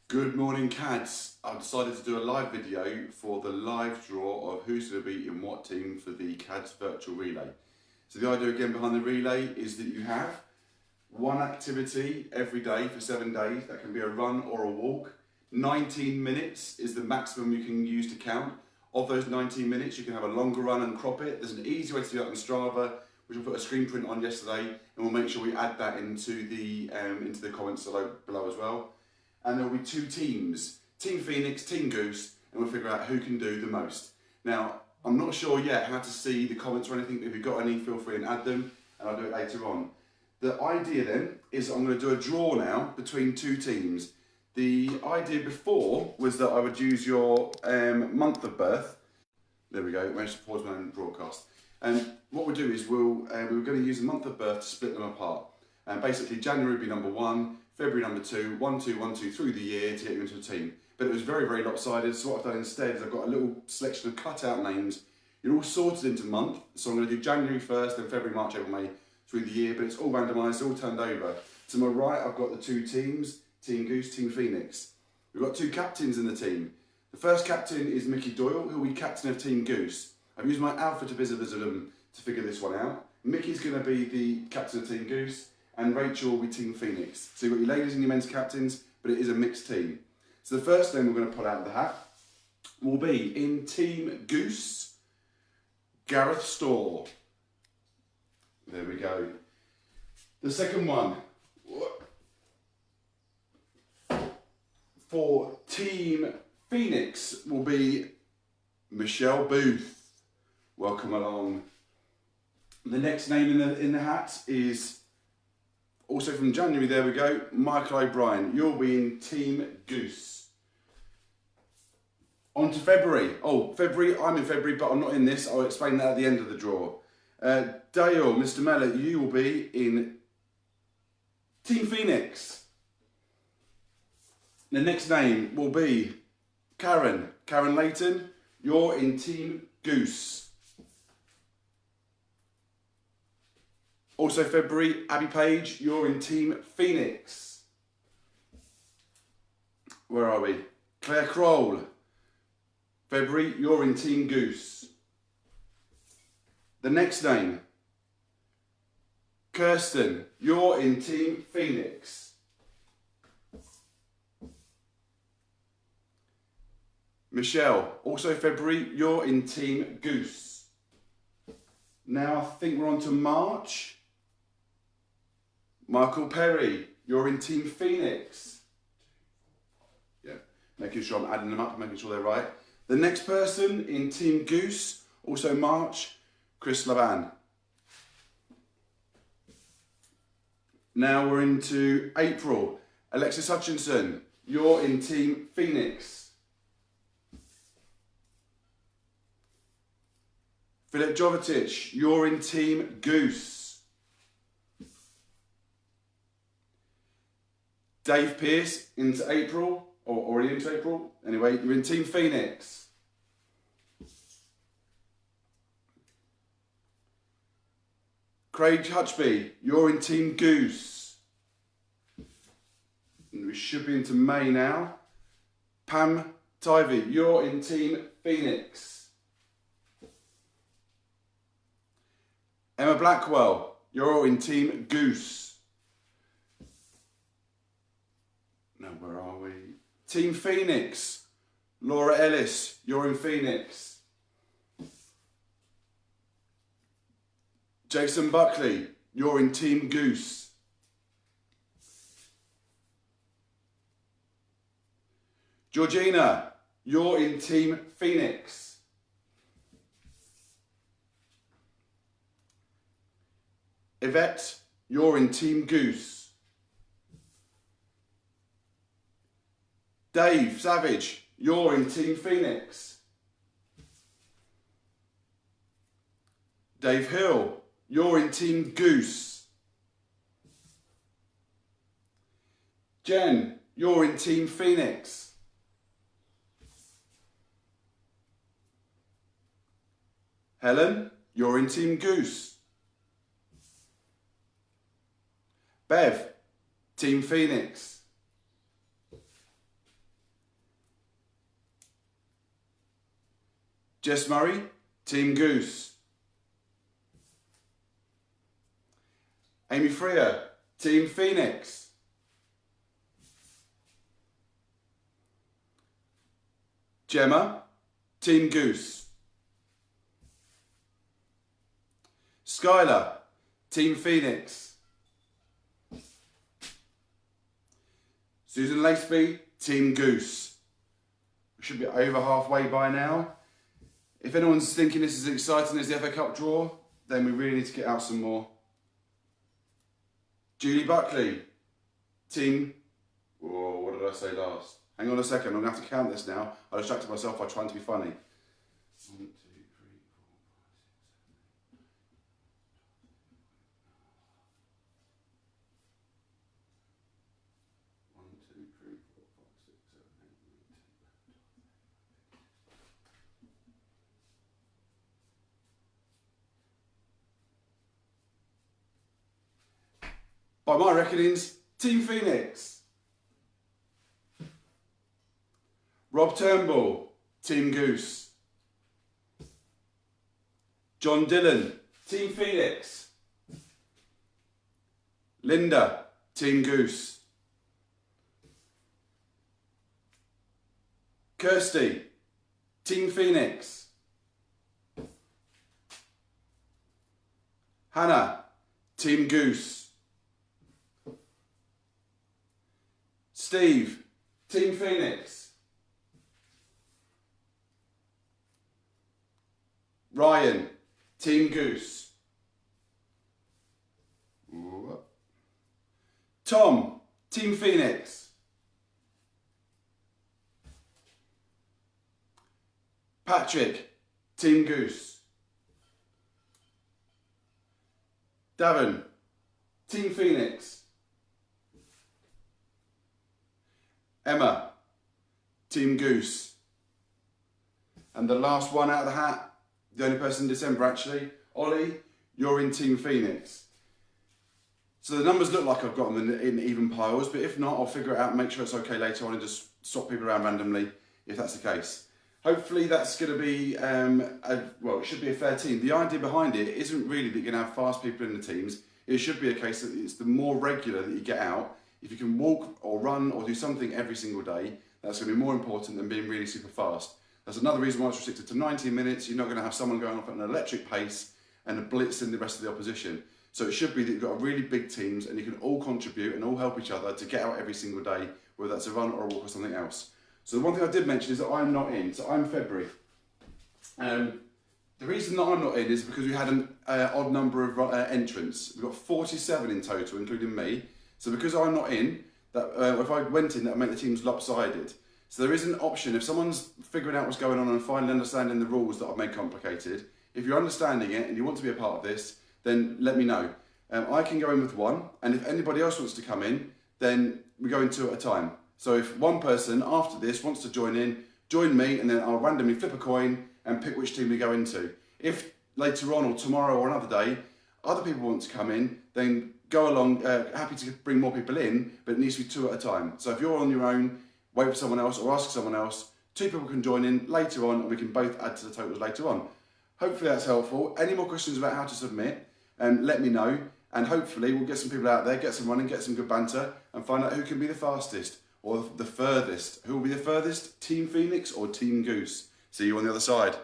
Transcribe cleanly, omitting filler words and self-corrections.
Good morning, KADS. I've decided to do a live video for the live draw of who's going to be in what team for the KADS Virtual Relay. So the idea again behind the relay is that you have one activity every day for 7 days. That can be a run or a walk. 19 minutes is the maximum you can use to count. Of those 19 minutes, you can have a longer run and crop it. There's an easy way to do that on Strava, which we'll put a screen print on yesterday, and we'll make sure we add that into the comments below as well. And there will be two teams, Team Phoenix, Team Goose, and we'll figure out who can do the most. Now, I'm not sure yet how to see the comments or anything. If you've got any, feel free and add them, and I'll do it later on. The idea then is I'm going to do a draw now between two teams. The idea before was that I would use your month of birth. There we go, managed to pause my own broadcast. And what we'll do is we're going to use the month of birth to split them apart. And basically January would be number 1, February number 2, 1, 2, 1, 2 through the year to get you into a team. But it was very, very lopsided, so what I've done instead is I've got a little selection of cut-out names. You're all sorted into month, so I'm going to do January 1st, then February, March, April, May through the year, but it's all randomised, all turned over. To my right, I've got the two teams, Team Goose, Team Phoenix. We've got two captains in the team. The first captain is Mickey Doyle, who will be captain of Team Goose. I've used my alpha to Visivism to figure this one out. Mickey's going to be the captain of Team Goose, and Rachel will be Team Phoenix. So you've got your ladies and your men's captains, but it is a mixed team. So the first name we're going to pull out of the hat will be in Team Goose, Gareth Storr. There we go. The second one for Team Phoenix will be Michelle Booth. Welcome along. The next name in the hat is also from January, there we go, Michael O'Brien. You'll be in Team Goose. On to February. Oh, February, I'm in February, but I'm not in this. I'll explain that at the end of the draw. Dale, Mr. Mellor, you will be in Team Phoenix. The next name will be Karen. Karen Layton, you're in Team Goose. Also February, Abby Page, you're in Team Phoenix. Where are we? Claire Kroll. February, you're in Team Goose. The next name, Kirsten, you're in Team Phoenix. Michelle, also February, you're in Team Goose. Now I think we're on to March. Michael Perry, you're in Team Phoenix. Yeah, making sure I'm adding them up, making sure they're right. The next person in Team Goose, also March, Chris Lavan. Now we're into April. Alexis Hutchinson, you're in Team Phoenix. Philip Jovetic, you're in Team Goose. Dave Pearce into April, or already into April. Anyway, you're in Team Phoenix. Craig Hutchby, you're in Team Goose. And we should be into May now. Pam Tivey, you're in Team Phoenix. Emma Blackwell, you're in Team Goose. Now, where are we? Team Phoenix. Laura Ellis, you're in Phoenix. Jason Buckley, you're in Team Goose. Georgina, you're in Team Phoenix. Yvette, you're in Team Goose. Dave Savage, you're in Team Phoenix. Dave Hill, you're in Team Goose. Jen, you're in Team Phoenix. Helen, you're in Team Goose. Bev, Team Phoenix. Jess Murray, Team Goose. Amy Freer, Team Phoenix. Gemma, Team Goose. Skylar, Team Phoenix. Susan Laceby, Team Goose. We should be over halfway by now. If anyone's thinking this is as exciting as the FA Cup draw, then we really need to get out some more. Julie Buckley, Team... Whoa, what did I say last? Hang on a second, I'm going to have to count this now. I distracted myself by trying to be funny. 1, 2, 3, 4, 5, 6, 7, 8. 1, 2, 3, 4, 5, 6, 7, 8, 9, 10. By my reckonings, Team Phoenix. Rob Turnbull, Team Goose. John Dillon, Team Phoenix. Linda, Team Goose. Kirsty, Team Phoenix. Hannah, Team Goose. Steve, Team Phoenix. Ryan, Team Goose. Tom, Team Phoenix. Patrick, Team Goose. Davin, Team Phoenix. Emma, Team Goose. And the last one out of the hat, the only person in December actually, Ollie, you're in Team Phoenix. So the numbers look like I've got them in even piles, but if not, I'll figure it out and make sure it's okay later on and just swap people around randomly if that's the case. Hopefully that's going to be, well, it should be a fair team. The idea behind it isn't really that you're going to have fast people in the teams. It should be a case that it's the more regular that you get out. If you can walk or run or do something every single day, that's going to be more important than being really super fast. That's another reason why it's restricted to 90 minutes. You're not going to have someone going off at an electric pace and a blitz in the rest of the opposition. So it should be that you've got really big teams and you can all contribute and all help each other to get out every single day, whether that's a run or a walk or something else. So the one thing I did mention is that I'm not in, so I'm February. The reason that I'm not in is because we had an odd number of entrants. We've got 47 in total, including me. So because I'm not in, that if I went in, that would make the teams lopsided. So there is an option, if someone's figuring out what's going on and finally understanding the rules that I've made complicated, if you're understanding it and you want to be a part of this, then let me know. I can go in with one, and if anybody else wants to come in, then we go in 2 at a time. So if one person after this wants to join in, join me, and then I'll randomly flip a coin and pick which team we go into. If later on or tomorrow or another day, other people want to come in, then go along, happy to bring more people in, but it needs to be 2 at a time. So if you're on your own, wait for someone else or ask someone else, 2 people can join in later on and we can both add to the totals later on. Hopefully that's helpful. Any more questions about how to submit, let me know, and hopefully we'll get some people out there, get some running, get some good banter, and find out who can be the fastest or the furthest. Who will be the furthest, Team Phoenix or Team Goose? See you on the other side.